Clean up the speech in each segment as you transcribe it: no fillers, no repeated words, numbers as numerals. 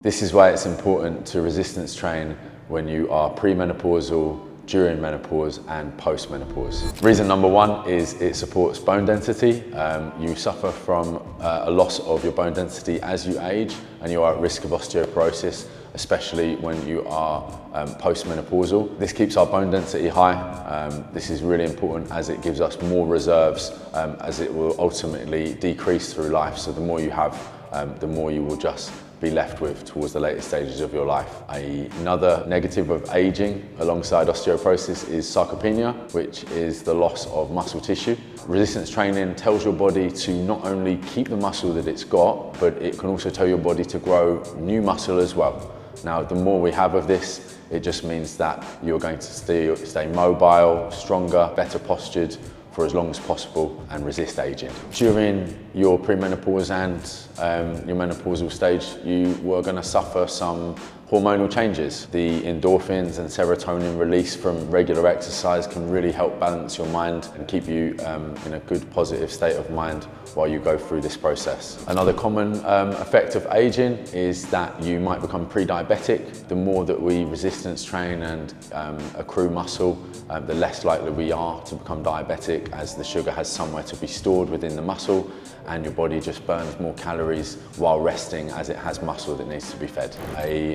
This is why it's important to resistance train when you are premenopausal, during menopause and post-menopause. Reason number one is it supports bone density. You suffer from a loss of your bone density as you age, and you are at risk of osteoporosis, especially when you are post-menopausal. This keeps our bone density high. This is really important as it gives us more reserves, as it will ultimately decrease through life. So the more you have, the more you will just be left with towards the later stages of your life. Another negative of aging alongside osteoporosis is sarcopenia, which is the loss of muscle tissue. Resistance training tells your body to not only keep the muscle that it's got, but it can also tell your body to grow new muscle as well. Now, the more we have of this, it just means that you're going to stay mobile, stronger, better postured for as long as possible and resist aging. During your premenopause and your menopausal stage, you were going to suffer some hormonal changes. The endorphins and serotonin release from regular exercise can really help balance your mind and keep you in a good positive state of mind while you go through this process. Another common effect of aging is that you might become pre-diabetic. The more that we resistance train and accrue muscle, the less likely we are to become diabetic, as the sugar has somewhere to be stored within the muscle and your body just burns more calories while resting as it has muscle that needs to be fed.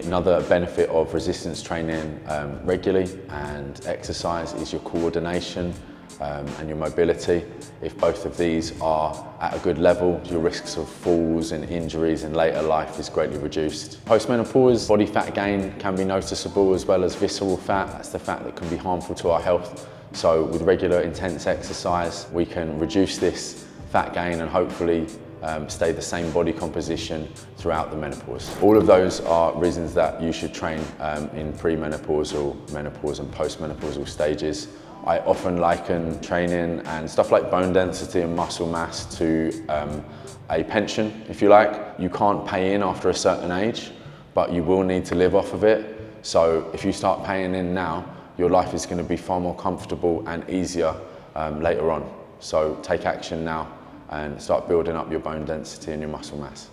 Another benefit of resistance training regularly and exercise is your coordination and your mobility. If both of these are at a good level, your risks of falls and injuries in later life is greatly reduced. Post-menopause, body fat gain can be noticeable, as well as visceral fat. That's the fat that can be harmful to our health. So with regular intense exercise, we can reduce this fat gain and hopefully stay the same body composition throughout the menopause. All of those are reasons that you should train in premenopausal, menopause and postmenopausal stages. I often liken training and stuff like bone density and muscle mass to a pension, if you like. You can't pay in after a certain age, but you will need to live off of it. So if you start paying in now, your life is going to be far more comfortable and easier later on. So take action now and start building up your bone density and your muscle mass.